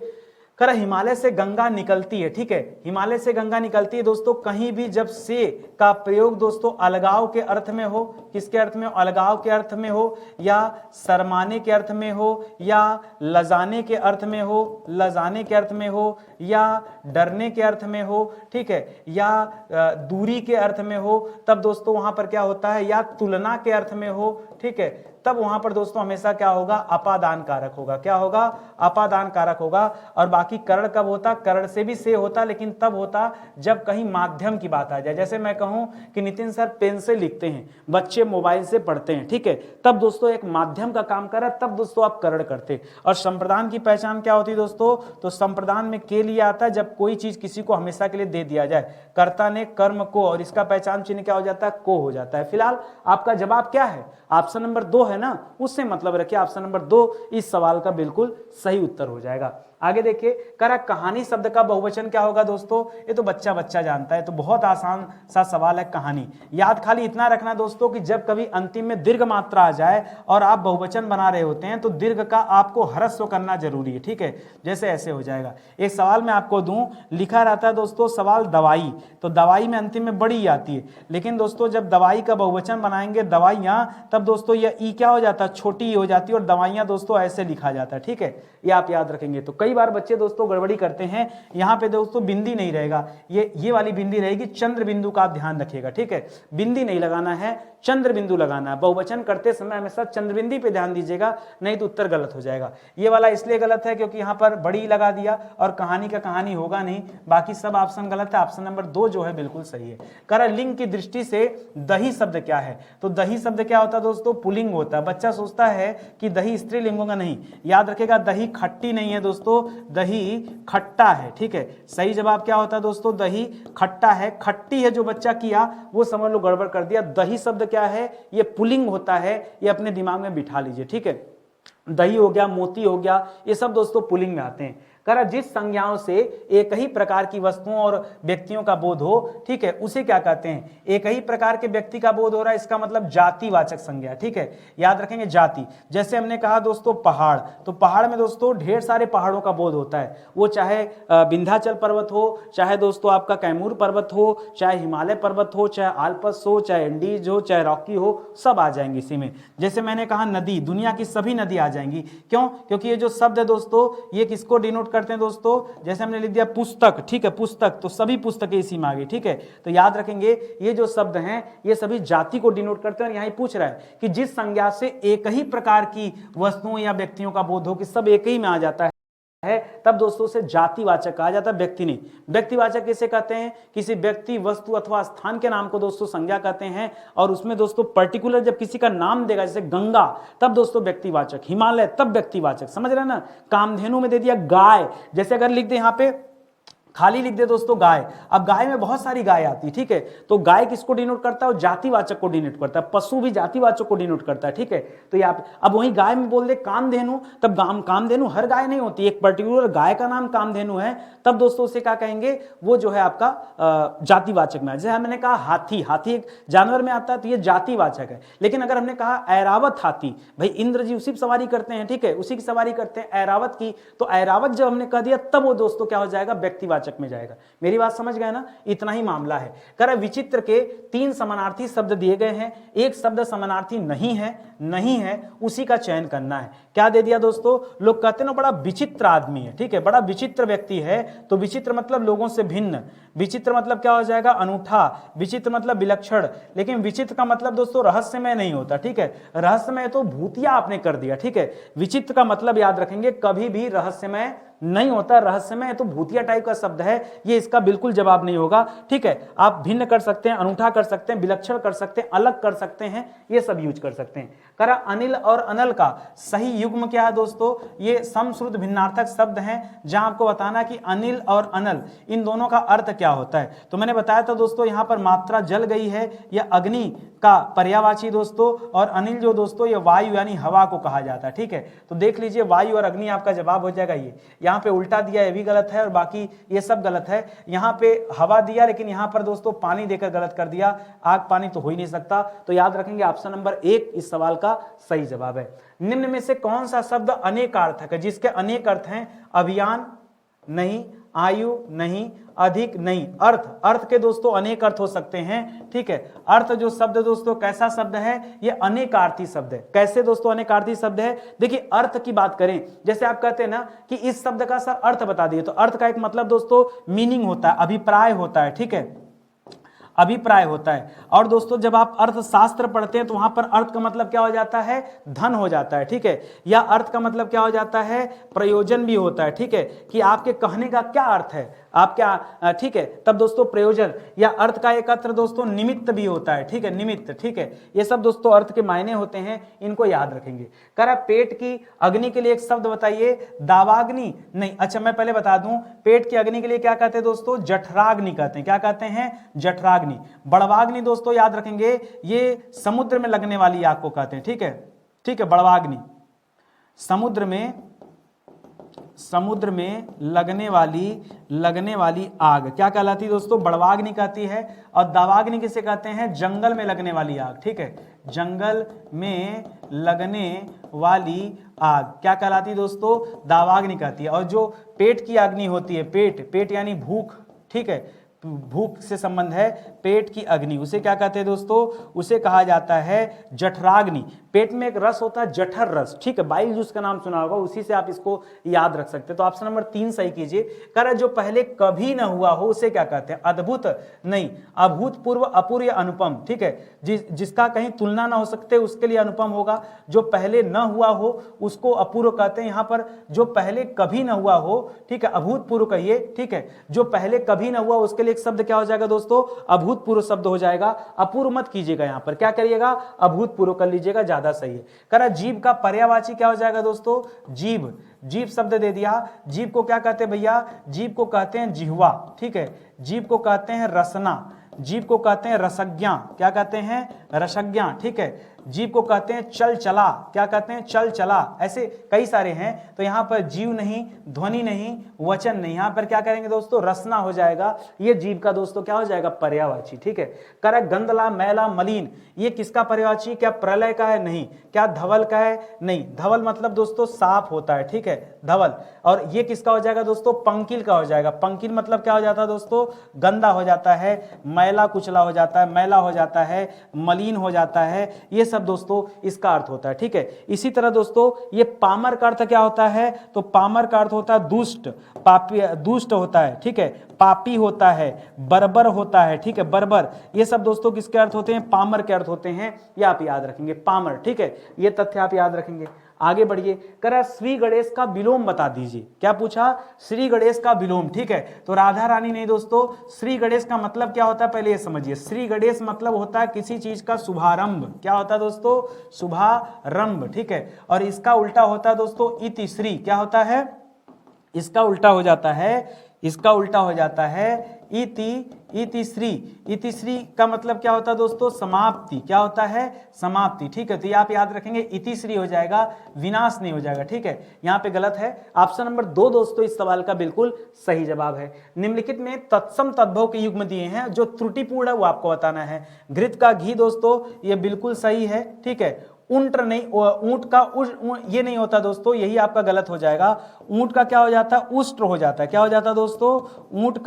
कर हिमालय से गंगा निकलती है। ठीक है, हिमालय से गंगा निकलती है दोस्तों, कहीं भी जब से का प्रयोग दोस्तों अलगाव के अर्थ में हो, किसके अर्थ में, अलगाव के अर्थ में हो, या शर्माने के अर्थ में हो, या लजाने के अर्थ में हो, लजाने के अर्थ में हो, या डरने के अर्थ में हो, ठीक है, या दूरी के अर्थ में हो, तब दोस्तों वहां पर क्या होता है, या तुलना के अर्थ में हो, ठीक है, तब वहां पर दोस्तों हमेशा क्या होगा, अपादान कारक होगा। क्या होगा, अपादान कारक होगा। और बाकी करण कब होता, करण से भी से होता, लेकिन तब होता जब कहीं माध्यम की बात आ जाए। जैसे मैं कहूं कि नितिन सर पेन से लिखते हैं, बच्चे मोबाइल से पढ़ते हैं, ठीक है, तब दोस्तों एक माध्यम का काम कर रहा है, तब दोस्तों आप करण करते। और संप्रदान की पहचान क्या होती है दोस्तों, तो संप्रदान में के लिए आता है जब कोई चीज किसी को हमेशा के लिए दे दिया जाए, कर्ता ने कर्म को, और इसका पहचान चिन्ह क्या हो जाता है, को हो जाता है। फिलहाल आपका जवाब क्या है, ऑप्शन नंबर 2 है ना, उससे मतलब रखिए, ऑप्शन नंबर 2 इस सवाल का बिल्कुल सही उत्तर हो जाएगा। आगे देखिए, करा कहानी शब्द का बहुवचन क्या होगा दोस्तों, ये तो बच्चा बच्चा जानता है, तो बहुत आसान सा सवाल है कहानी। याद खाली इतना रखना दोस्तों कि जब कभी अंतिम में दीर्घ मात्रा आ जाए और आप बहुवचन बना रहे होते हैं तो दीर्घ का आपको ह्रस्व करना जरूरी है, ठीक है, जैसे ऐसे हो जाएगा। एक सवाल मैं आपको दूं, लिखा रहता है दोस्तों सवाल दवाई, तो दवाई में अंतिम में बड़ी आती है, लेकिन दोस्तों जब दवाई का बहुवचन बनाएंगे दवाइयां, तब दोस्तों यह ई क्या हो जाता है, छोटी हो जाती है, और दवाइयां दोस्तों ऐसे लिखा जाता है, ठीक है, ये आप याद रखेंगे। तो कई बार बच्चे दोस्तों गड़बड़ी करते हैं, यहां पे दोस्तों बिंदी नहीं रहेगा, ये वाली बिंदी रहेगी, चंद्र बिंदु का आप ध्यान रखिएगा, ठीक है, बिंदी नहीं लगाना है, चंद्र बिंदु लगाना है। बहुवचन करते समय हमेशा चंद्र बिंदी पे ध्यान दीजिएगा, नहीं तो उत्तर गलत हो जाएगा। ये वाला इसलिए गलत है क्योंकि यहां पर बड़ी लगा दिया और कहानी का कहानी होगा नहीं, बाकी सब ऑप्शन गलत है, ऑप्शन नंबर 2 जो है बिल्कुल सही है। कर लिंग की दृष्टि से दही शब्द क्या है, तो दही शब्द क्या होता है दोस्तों, पुल्लिंग होता है। बच्चा सोचता है कि दही स्त्रीलिंग होगा, नहीं, याद रखेगा दही खट्टी नहीं है दोस्तों, दोस्तों दही खट्टा है, ठीक है। सही जवाब क्या होता है दोस्तों, दही खट्टा है। खट्टी है जो बच्चा किया वो समझ लो गड़बड़ कर दिया। दही शब्द क्या है, ये पुल्लिंग होता है, ये अपने दिमाग में बिठा लीजिए, ठीक है। दही हो गया, मोती हो गया, ये सब दोस्तों पुल्लिंग में आते हैं। करा जिस संज्ञाओं से एक ही प्रकार की वस्तुओं और व्यक्तियों का बोध हो, ठीक है, उसे क्या कहते हैं, एक ही प्रकार के व्यक्ति का बोध हो रहा है, इसका मतलब जातिवाचक संज्ञा, ठीक है। याद रखेंगे जाति। जैसे हमने कहा दोस्तों पहाड़, तो पहाड़ में दोस्तों ढेर सारे पहाड़ों का बोध होता है, वो चाहे विंध्याचल पर्वत हो, चाहे दोस्तों आपका कैमूर पर्वत हो, चाहे हिमालय पर्वत हो, चाहे आल्पस हो, चाहे एंडीज हो, चाहे रॉकी हो, सब आ जाएंगे इसी में। जैसे मैंने कहा नदी, दुनिया की सभी नदी आ जाएंगी। क्यों? क्योंकि ये जो शब्द है दोस्तों ये किसको डिनोट करते हैं दोस्तों, जैसे हमने लिख दिया पुस्तक, ठीक है, पुस्तक, तो सभी पुस्तकें इसी में आ गई, ठीक है। तो याद रखेंगे ये जो शब्द हैं ये सभी जाति को डिनोट करते हैं। और यहां पूछ रहा है कि जिस संज्ञा से एक ही प्रकार की वस्तुओं या व्यक्तियों का बोध हो कि सब एक ही में आ जाता है, तब दोस्तों से जातिवाचक कहा जाता है, व्यक्ति नहीं। व्यक्तिवाचक किसे कहते हैं, किसी व्यक्ति, वस्तु अथवा स्थान के नाम को दोस्तों संज्ञा कहते हैं। और उसमें दोस्तों पर्टिकुलर जब किसी का नाम देगा, जैसे गंगा, तब दोस्तों व्यक्तिवाचक, हिमालय तब व्यक्तिवाचक, समझ रहे हैं ना। कामधेनु में दे दिया गाय, जैसे अगर लिख दे यहाँ पे खाली लिख दे दोस्तों गाय, अब गाय में बहुत सारी गाय आती, ठीक है, तो गाय किसको डिनोट करता है, जातिवाचक को डिनोट करता है। पशु भी जातिवाचक को डिनोट करता है, ठीक है। तो यहाँ अब वही गाय में बोल दे कामधेनु, तब कामधेनु हर गाय नहीं होती, एक पर्टिकुलर गाय का नाम कामधेनु है, तब दोस्तों उसे क्या कहेंगे, वो जो है आपका जातिवाचक में। जैसे मैंने कहा हाथी, हाथी एक जानवर में आता है तो ये जातिवाचक है। लेकिन अगर हमने कहा ऐरावत हाथी, भाई इंद्र जी उसी की सवारी करते हैं, ठीक है, उसी की सवारी करते हैं ऐरावत की, तो ऐरावत जब हमने कह दिया तब वो दोस्तों क्या हो जाएगा, व्यक्तिवाचक में जाएगा। मेरी बात समझ गए ना, इतना ही मामला है। कर विचित्र के 3 समानार्थी शब्द दिए गए हैं, एक शब्द समानार्थी नहीं है, उसी का चयन करना है। क्या दे दिया दोस्तों, लोग कहते हैं ना बड़ा विचित्र आदमी है, ठीक है, बड़ा विचित्र व्यक्ति है, तो विचित्र मतलब लोगों से भिन्न, विचित्र मतलब क्या हो जाएगा, अनूठा, विचित्र मतलब विलक्षण। लेकिन विचित्र का मतलब दोस्तों रहस्यमय नहीं होता, ठीक है, रहस्यमय तो भूतिया आपने कर दिया, ठीक है। विचित्र का मतलब याद रखेंगे कभी भी रहस्यमय नहीं होता, रहस्यमय तो भूतिया टाइप का शब्द है, ये इसका बिल्कुल जवाब नहीं होगा, ठीक है। आप भिन्न कर सकते हैं, अनूठा कर सकते हैं, विलक्षण कर सकते हैं, अलग कर सकते हैं, ये सब यूज कर सकते हैं। करा अनिल और अनल का सही युग्म क्या है दोस्तों, ये समश्रुत भिन्नार्थक शब्द हैं, जहां आपको बताना कि अनिल और अनल इन दोनों का अर्थ क्या होता है। तो मैंने बताया था दोस्तों यहां पर मात्रा जल गई है, यह अग्नि का पर्यायवाची दोस्तों, और अनिल जो दोस्तों ये वायु यानी हवा को कहा जाता है, ठीक है। तो देख लीजिए वायु और अग्नि आपका जवाब हो जाएगा। ये यहाँ पे उल्टा दिया ये भी गलत है और बाकी ये सब गलत है। यहाँ पे हवा दिया लेकिन यहाँ पर दोस्तों पानी देकर गलत कर दिया, आग पानी तो हो ही नहीं सकता। तो याद रखेंगे ऑप्शन नंबर 1 इस सवाल का सही जवाब है। निम्न में से कौन सा शब्द अनेकार्थक है, जिसके अनेक अर्थ हैं, अभियान नहीं, आयु नहीं, अधिक नहीं, अर्थ, अर्थ के दोस्तों अनेक अर्थ हो सकते हैं, ठीक है। अर्थ जो शब्द दोस्तों कैसा शब्द है, ये अनेकार्थी शब्द है। कैसे दोस्तों अनेकार्थी शब्द है, देखिए अर्थ की बात करें, जैसे आप कहते हैं ना कि इस शब्द का सर अर्थ बता दिए, तो अर्थ का एक मतलब दोस्तों मीनिंग होता है, अभिप्राय होता है, ठीक है, अभिप्राय होता है। और दोस्तों जब आप अर्थशास्त्र पढ़ते हैं तो वहां पर अर्थ का मतलब क्या हो जाता है, धन हो जाता है, ठीक है, या अर्थ का मतलब क्या हो जाता है, प्रयोजन भी होता है, ठीक है, कि आपके कहने का क्या अर्थ है, आप क्या, ठीक है, तब दोस्तों प्रयोजन या अर्थ का एक अर्थ दोस्तों निमित्त भी होता है, ठीक है, निमित्त, ठीक है, ये सब दोस्तों अर्थ के मायने होते हैं, इनको याद रखेंगे। करा पेट की अग्नि के लिए एक शब्द बताइए, दावाग्नि नहीं, अच्छा मैं पहले बता दूं, पेट की अग्नि के लिए क्या कहते हैं दोस्तों, जठराग्नि कहते हैं, क्या कहते हैं, जठराग्नि। बड़वाग्नि दोस्तों याद रखेंगे ये समुद्र में लगने वाली आग को कहते हैं, ठीक है, ठीक है, बड़वाग्नि समुद्र में लगने वाली आग क्या कहलाती है दोस्तों, बड़वाग्नि कहती है। और दावाग्नि किसे कहते हैं, जंगल में लगने वाली आग, ठीक है, जंगल में लगने वाली आग क्या कहलाती है दोस्तों, दावाग्नि कहती है। और जो पेट की अग्नि होती है, पेट यानी भूख, ठीक है, भूख से संबंध है, पेट की अग्नि, उसे क्या कहते हैं दोस्तों, उसे कहा जाता है जठराग्नि। पेट में एक रस होता है जठर रस, ठीक है, बाइल जूस का नाम सुना होगा, उसी से आप इसको याद रख सकते हैं। तो ऑप्शन नंबर 3 सही कीजिए। कर जो पहले कभी न हुआ हो उसे क्या कहते हैं, अद्भुत नहीं, अभूतपूर्व, अपूर्व, अनुपम, ठीक है, जिसका कहीं तुलना ना हो सकते उसके लिए अनुपम होगा। जो पहले न हुआ हो उसको अपूर्व कहते हैं। यहाँ पर जो पहले कभी न हुआ हो, ठीक है, अभूतपूर्व कहिए, ठीक है, जो पहले कभी न हुआ उसके लिए एक शब्द क्या हो जाएगा दोस्तों, अभूतपूर्व शब्द हो जाएगा। अपूर्व मत कीजिएगा, यहां पर क्या करिएगा, अभूतपूर्व कर लीजिएगा, ज्यादा सही है। करा जीभ का पर्यायवाची क्या हो जाएगा दोस्तों, जीभ। जीभ शब्द दे दिया। जीभ को क्या कहते हैं भैया, जीभ को कहते हैं जिह्वा, ठीक है। जीभ को कहते हैं रसना, जीभ को कहते हैं रसज्ञा, क्या कहते हैं, रसज्ञा, ठीक है। जीभ को कहते हैं चल चला, क्या कहते हैं, चल चला। ऐसे कई सारे हैं। तो यहाँ पर जीव नहीं, ध्वनि नहीं, वचन नहीं, यहाँ पर क्या करेंगे दोस्तों, रसना हो जाएगा। ये जीव का दोस्तों क्या हो जाएगा, पर्यायवाची, ठीक है। कर गंदला, मैला, मलिन, ये किसका पर्यायवाची, क्या प्रलय का है, नहीं। क्या धवल का है, नहीं। धवल मतलब दोस्तों साफ होता है, ठीक है, धवल। और ये किसका हो जाएगा दोस्तों, पंकिल का हो जाएगा। पंकिल मतलब क्या हो जाता है दोस्तों, गंदा हो जाता है, मैला कुचला हो जाता है, मैला हो जाता है, मलिन हो जाता है, ये सब दोस्तों इसका अर्थ होता है, ठीक है। इसी तरह दोस्तों ये पामर का अर्थ क्या होता है, तो पामर का अर्थ होता है दुष्ट, पापी, दुष्ट होता है, ठीक है, पापी होता है, बर्बर होता है, ठीक है, बर्बर। ये सब दोस्तों किसके अर्थ होते हैं, पामर के अर्थ होते हैं, ये आप याद रखेंगे, पामर, ठीक है। ये तथ्य आप याद रखेंगे। आगे बढ़िए, करा श्री गणेश का विलोम बता दीजिए। क्या पूछा, श्री गणेश का विलोम, ठीक है। तो राधा रानी नहीं दोस्तों, श्री गणेश का मतलब क्या होता है, पहले ये समझिए। श्री गणेश मतलब होता है किसी चीज का शुभारंभ, क्या होता है दोस्तों, शुभारंभ, ठीक है। और इसका उल्टा होता है दोस्तों इति श्री, क्या होता है, इसका उल्टा हो जाता है, इसका उल्टा हो जाता है इति श्री। इति श्री का मतलब क्या होता है दोस्तों, समाप्ति, क्या होता है, समाप्ति, ठीक है। तो ये आप याद रखेंगे, इति श्री हो जाएगा, विनाश नहीं हो जाएगा, ठीक है। यहाँ पे गलत है। ऑप्शन नंबर 2 दोस्तों इस सवाल का बिल्कुल सही जवाब है। निम्नलिखित में तत्सम तद्भव के युग्म दिए हैं, जो त्रुटिपूर्ण है वो आपको बताना है। घृत का घी दोस्तों ये बिल्कुल सही है, ठीक है। ऊंट नहीं, ऊंट का ये नहीं होता दोस्तों, यही आपका गलत हो जाएगा। ऊंट का क्या हो जाता है, उष्ट्र हो जाता है, क्या हो जाता है दोस्तों, ऊंट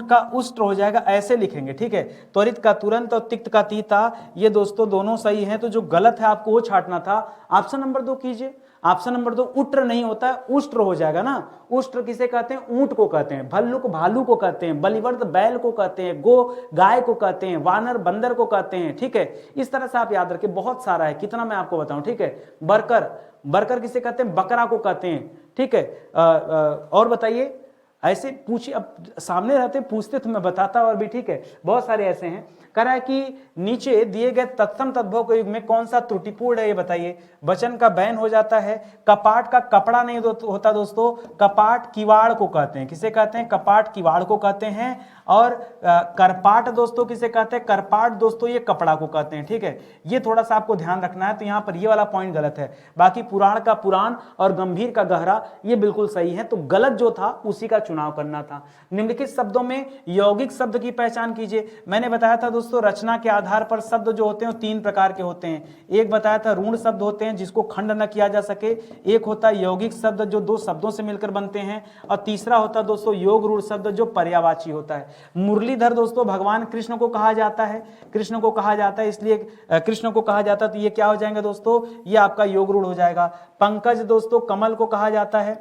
का उष्ट्र हो जाएगा, ऐसे लिखेंगे, ठीक है। त्वरित का तुरंत और तिक्त का तीता, ये दोस्तों दोनों सही हैं। तो जो गलत है आपको वो छांटना था। ऑप्शन नंबर 2 कीजिए। ऑप्शन नंबर 2 उष्ट्र नहीं होता है, उष्ट्र हो जाएगा ना। उष्ट्र किसे कहते हैं, ऊंट को कहते हैं, भल्लुक भालू को कहते हैं, बलिवर्द बैल को कहते हैं, गो गाय को कहते हैं, वानर बंदर को कहते हैं, ठीक है। इस तरह से आप याद रखें, बहुत सारा है, कितना मैं आपको बताऊं, ठीक है। बरकर किसे कहते हैं, बकरा को कहते हैं, ठीक है। और बताइए, ऐसे पूछिए, अब सामने रहते पूछते तो मैं बताता और भी, ठीक है। बहुत सारे ऐसे हैं। कह रहा है कि नीचे दिए गए तत्सम तद्भव के युग में कौन सा त्रुटिपूर्ण है, ये बताइए। वचन का बैन हो जाता है। कपाट का कपड़ा नहीं होता दोस्तों, कपाट किवाड़ को कहते हैं, किसे कहते हैं, कपाट किवाड़ को कहते हैं। और करपाट दोस्तों किसे कहते हैं, करपाट दोस्तों ये कपड़ा को कहते हैं, ठीक है। ये थोड़ा सा आपको ध्यान रखना है। तो यहाँ पर ये वाला पॉइंट गलत है। बाकी पुराण का पुराण और गंभीर का गहरा ये बिल्कुल सही है। तो गलत जो था उसी का चुनाव करना था। निम्नलिखित शब्दों में यौगिक शब्द की पहचान कीजिए। मैंने बताया था दोस्तों रचना के आधार पर शब्द जो होते हैं वो 3 प्रकार के होते हैं। एक बताया था ऋण शब्द होते हैं जिसको खंड न किया जा सके। एक होता है यौगिक शब्द जो 2 शब्दों से मिलकर बनते हैं। और तीसरा होता है दोस्तों योग रूढ़ शब्द जो पर्यायवाची होता है। मुरलीधर दोस्तों भगवान कृष्ण को कहा जाता है, कृष्ण को कहा जाता है, इसलिए कृष्ण को कहा जाता है। तो ये क्या हो जाएंगे दोस्तों, ये आपका योग रूढ़ हो जाएगा। पंकज दोस्तों कमल को कहा जाता है,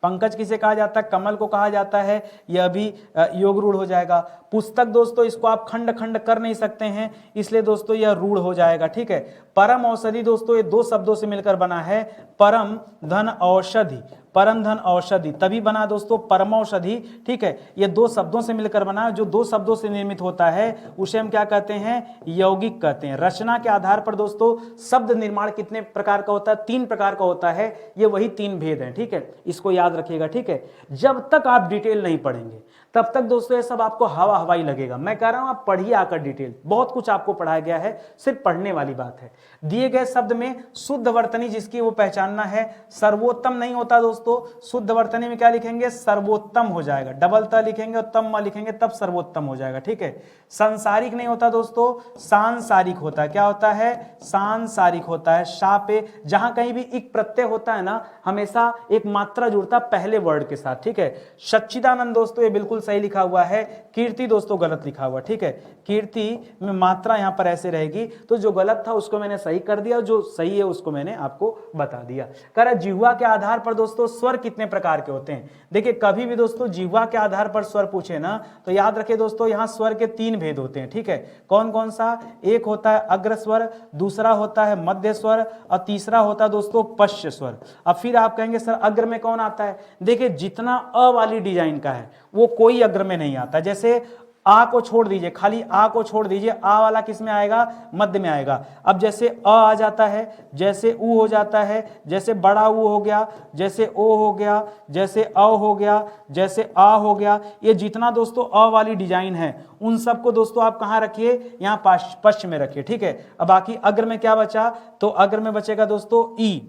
पंकज किसे कहा जाता है, कमल को कहा जाता है, यह भी योग रूढ़ हो जाएगा। पुस्तक दोस्तों इसको आप खंड खंड कर नहीं सकते हैं, इसलिए दोस्तों यह रूढ़ हो जाएगा, ठीक है। परम औषधि दोस्तों ये 2 शब्दों से मिलकर बना है, परम धन औषधि, परम धन औषधि तभी बना दोस्तों परमौषधि, ठीक है। ये 2 शब्दों से मिलकर बना, जो 2 शब्दों से निर्मित होता है उसे हम क्या कहते हैं, यौगिक कहते हैं। रचना के आधार पर दोस्तों शब्द निर्माण कितने प्रकार का होता है, 3 प्रकार का होता है। ये वही 3 भेद हैं, ठीक है, इसको याद रखिएगा, ठीक है। जब तक आप डिटेल नहीं पढ़ेंगे तब तक दोस्तों ये सब आपको हवा हवाई लगेगा। मैं कह रहा हूं आप पढ़िए आकर डिटेल, बहुत कुछ आपको पढ़ाया गया है, सिर्फ पढ़ने वाली बात है। दिए गए शब्द में शुद्ध वर्तनी जिसकी वो पहचानना है। सर्वोत्तम नहीं होता दोस्तों, शुद्ध वर्तनी में क्या लिखेंगे, सर्वोत्तम हो जाएगा, डबल त लिखेंगे और तम लिखेंगे तब सर्वोत्तम हो जाएगा, ठीक है। सांसारिक नहीं होता दोस्तों, सांसारिक होता है। क्या होता है, सांसारिक होता है। शा पे जहां कहीं भी इक प्रत्यय होता है ना, हमेशा एक मात्रा जुड़ता पहले वर्ड के साथ, ठीक है। सच्चिदानंद दोस्तों ये बिल्कुल सही लिखा हुआ है। कीर्ति दोस्तों गलत लिखा हुआ, ठीक है। कीर्ति में मात्रा यहां पर ऐसे रहेगी। तो जो गलत था उसको मैंने सही कर दिया, जो सही है उसको मैंने आपको बता दिया। कह रहा जिह्वा के आधार पर दोस्तों स्वर कितने प्रकार के होते हैं। देखिए कभी भी दोस्तों जिह्वा के आधार पर स्वर पूछे ना तो याद रखिए दोस्तों यहां स्वर के 3 भेद होते हैं, ठीक है। कौन कौन सा, एक होता है अग्र स्वर, दूसरा होता है मध्य स्वर और तीसरा होता है दोस्तों पश्च स्वर। अब फिर आप कहेंगे सर अग्र में कौन आता है, देखिए जितना अ वाली डिजाइन का है वो कोई कोई अग्र में नहीं आता। जैसे आ को छोड़ दीजिए, खाली आ को छोड़ दीजिए, आ वाला किस में आएगा, मध्य में आएगा। अब जैसे अ आ जाता है, जैसे उ हो जाता है, जैसे बड़ा उ हो गया, जैसे ओ हो गया, जैसे अ हो गया, जैसे आ हो गया, ये जितना दोस्तों अ वाली डिजाइन है उन सबको दोस्तों आप कहाँ रखिए, यहाँ पश्चिम में रखिए, ठीक है। अब बाकी अग्र में क्या बचा, तो अग्र में बचेगा दोस्तों ई,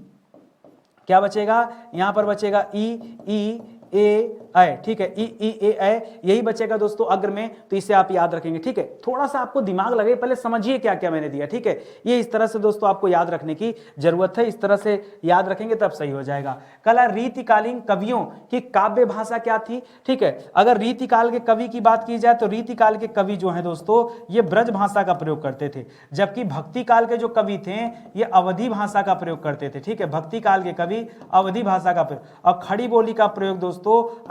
क्या बचेगा, यहां पर बचेगा ई ए ऐ, ठीक है, ई ए ऐ, यही बचेगा दोस्तों अग्र में। तो इसे आप याद रखेंगे, ठीक है। थोड़ा सा आपको दिमाग लगे, पहले समझिए क्या क्या मैंने दिया, ठीक है। ये इस तरह से दोस्तों आपको याद रखने की जरूरत है, इस तरह से याद रखेंगे तब सही हो जाएगा। कला रीतिकालीन कवियों की काव्य भाषा क्या थी, ठीक है। अगर रीतिकाल के कवि की बात की जाए तो रीतिकाल के कवि जो है दोस्तों ये ब्रज भाषा का प्रयोग करते थे, जबकि भक्ति काल के जो कवि थे ये अवधी भाषा का प्रयोग करते थे, ठीक है। भक्ति काल के कवि अवधी भाषा का प्रयोग, और खड़ी बोली का प्रयोग दोस्तों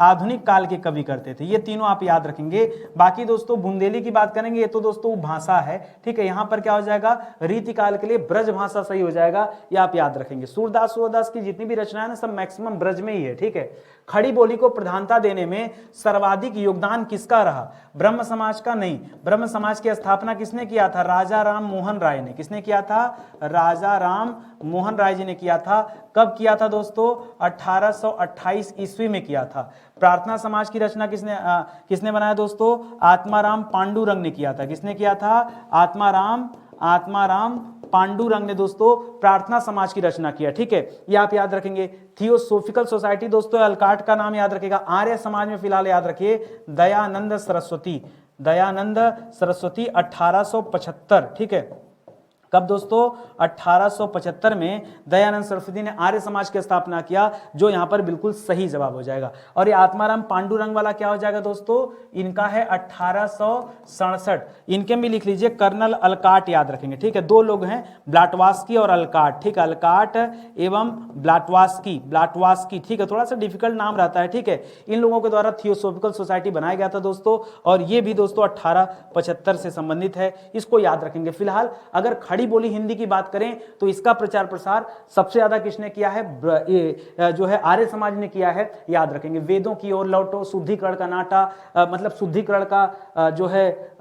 आधुनिक काल के कवि करते थे। ये तीनों आप याद रखेंगे। बाकी दोस्तों बुंदेली की बात करेंगे, ये तो दोस्तों भाषा है, ठीक है। यहां पर क्या हो जाएगा, रीतिकाल के लिए ब्रज भाषा सही हो जाएगा, ये आप याद रखेंगे। सूरदास की जितनी भी रचनाएं ना सब मैक्सिमम ब्रज में ही है, ठीक है। खड़ी बोली को प्रधानता देने में सर्वाधिक योगदान किसका रहा, ब्रह्म समाज का नहीं। ब्रह्म समाज की स्थापना किसने किया था, राजा राम मोहन राय ने। किसने किया था, राजा राम मोहन राय जी ने किया था। कब किया था दोस्तों, 1828 ईस्वी में किया था। प्रार्थना समाज की रचना किसने बनाया दोस्तों, आत्माराम पांडुरंग ने किया था। किसने किया था, आत्माराम पांडुरंग ने दोस्तों प्रार्थना समाज की रचना किया, ठीक है। ये आप याद रखेंगे। थियोसोफिकल सोसाइटी दोस्तों अल्काट का नाम याद रखेगा। आर्य समाज में फिलहाल याद रखिए दयानंद सरस्वती 1875, ठीक है। कब दोस्तों, 1875 में दयानंद सरस्वती ने आर्य समाज की स्थापना किया, जो यहां पर बिल्कुल सही जवाब हो जाएगा। और ये आत्माराम पांडुरंग वाला क्या हो जाएगा दोस्तों, इनका है 1867। इनके भी लिख लीजिए, कर्नल अल्काट याद रखेंगे, ठीक है। दो लोग हैं, ब्लाटवास्की और अल्काट, ठीक है। अल्काट एवं ब्लाटवास्की, ठीक है। थोड़ा सा डिफिकल्ट नाम रहता है, ठीक है। इन लोगों के द्वारा थियोसोफिकल सोसाइटी बनाया गया था दोस्तों, और ये भी दोस्तों 1875 से संबंधित है, इसको याद रखेंगे। फिलहाल अगर खड़ी बोली हिंदी की बात करें तो इसका प्रचार प्रसार सबसे ज्यादा किसने किया है, जो है आर्य समाज ने किया है, याद रखेंगे। वेदों की ओर लौटो, शुद्धिकरण का नाटा, मतलब शुद्धिकरण का जो है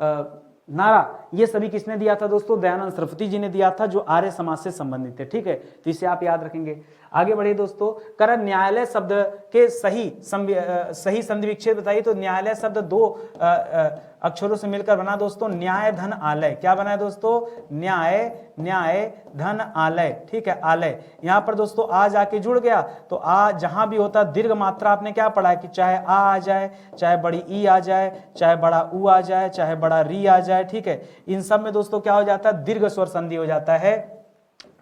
नारा, ये सभी किसने दिया था दोस्तों, दयानंद सरस्वती जी ने दिया था, जो आर्य समाज से संबंधित थे, ठीक है। तो इसे आप याद रखेंगे। आगे बढ़िए दोस्तों, कर न्यायालय शब्द के सही संधि विच्छेद बताइए। तो न्यायालय शब्द दो अक्षरों से मिलकर बना दोस्तों, न्याय धन आलय। क्या बना है दोस्तों, न्याय धन आलय, ठीक है, आलय। यहां पर दोस्तों आ जाके जुड़ गया, तो आ जहां भी होता दीर्घ मात्रा आपने क्या पढ़ा है कि चाहे आ जाए, चाहे बड़ी ई आ जाए, चाहे बड़ा उ आ जाए, चाहे बड़ा री आ जाए, ठीक है। इन सब में दोस्तों क्या हो जाता है, दीर्घ स्वर संधि हो जाता है,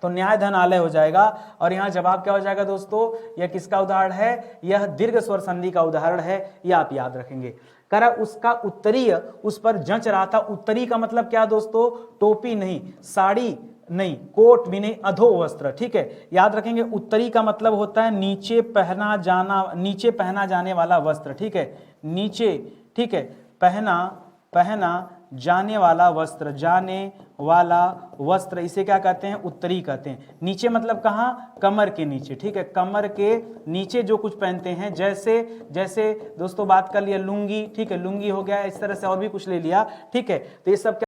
तो न्याय धन आलय हो जाएगा। और यहां जवाब क्या हो जाएगा दोस्तों, यह किसका उदाहरण है, यह दीर्घ स्वर संधि का उदाहरण है, यह आप याद रखेंगे। करा उसका उत्तरीय उस पर जंच रहा था। उत्तरी का मतलब क्या दोस्तों, टोपी नहीं, साड़ी नहीं, कोट भी नहीं, अधो वस्त्र, ठीक है। याद रखेंगे, उत्तरी का मतलब होता है नीचे पहना जाने वाला वस्त्र, ठीक है, नीचे, ठीक है, पहना जाने वाला वस्त्र, इसे क्या कहते हैं, उत्तरी कहते हैं। नीचे मतलब कहाँ, कमर के नीचे, ठीक है, कमर के नीचे जो कुछ पहनते हैं, जैसे दोस्तों बात कर लिया लुंगी, ठीक है, लुंगी हो गया, इस तरह से और भी कुछ ले लिया, ठीक है। तो ये सब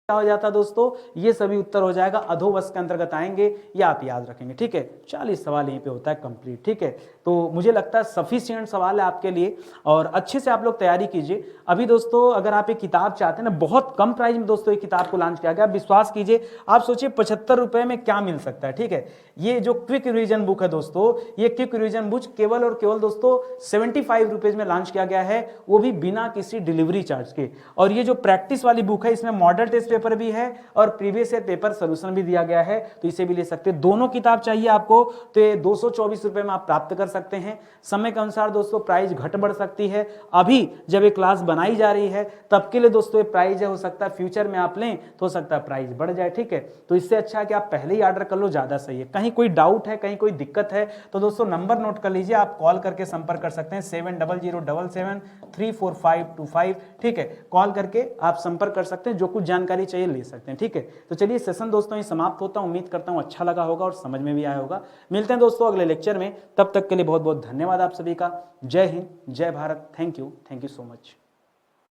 क्या हो जाता है दोस्तों, ये सभी उत्तर हो जाएगा, अधोवस्त्र के अंतर्गत आएंगे, ये आप याद रखेंगे, ठीक है। 40 सवाल यहीं पे होता है कंप्लीट, ठीक है। तो मुझे लगता है सफिशिएंट सवाल है आपके लिए, और अच्छे से आप लोग तैयारी कीजिए। अभी दोस्तों अगर आप एक किताब चाहते हैं ना, बहुत कम प्राइस में दोस्तों एक किताब को लॉन्च किया गया, विश्वास कीजिए। आप सोचिए 75 रुपए में क्या मिल सकता है, ठीक है। ये जो क्विक रिवीजन बुक है दोस्तों, ये क्विक रिवीजन बुक केवल और केवल दोस्तों 75 रुपीज में लॉन्च किया गया है, वो भी बिना किसी डिलीवरी चार्ज के। और ये जो प्रैक्टिस वाली बुक है, इसमें मॉडल टेस्ट पेपर भी है और प्रीवियस ईयर पेपर सोल्यूशन भी दिया गया है, तो इसे भी ले सकते हैं। दोनों किताब चाहिए आपको तो ये 224 रुपए में आप प्राप्त कर सकते हैं। समय के अनुसार दोस्तों प्राइस घट बढ़ सकती है। अभी जब ये क्लास बनाई जा रही है तब के लिए दोस्तों ये प्राइस हो सकता है फ्यूचर में आप लें तो हो सकता है प्राइस बढ़ जाए, ठीक है। तो इससे अच्छा है कि आप पहले ही ऑर्डर कर लो, ज्यादा सही है। कहीं कोई डाउट है, कहीं कोई दिक्कत है तो दोस्तों नंबर नोट कर लीजिए, आप कॉल करके संपर्क कर सकते हैं 7007734525, ठीक है। कॉल करके आप संपर्क कर सकते हैं, जो कुछ जानकारी चाहिए ले सकते हैं, ठीक है। तो चलिए सेशन दोस्तों ये समाप्त होता है। उम्मीद करता हूं अच्छा लगा होगा और समझ में भी आया होगा। मिलते हैं दोस्तों अगले लेक्चर में, तब तक के लिए बहुत बहुत धन्यवाद आप सभी का। जय हिंद, जय Bharat, thank you so much.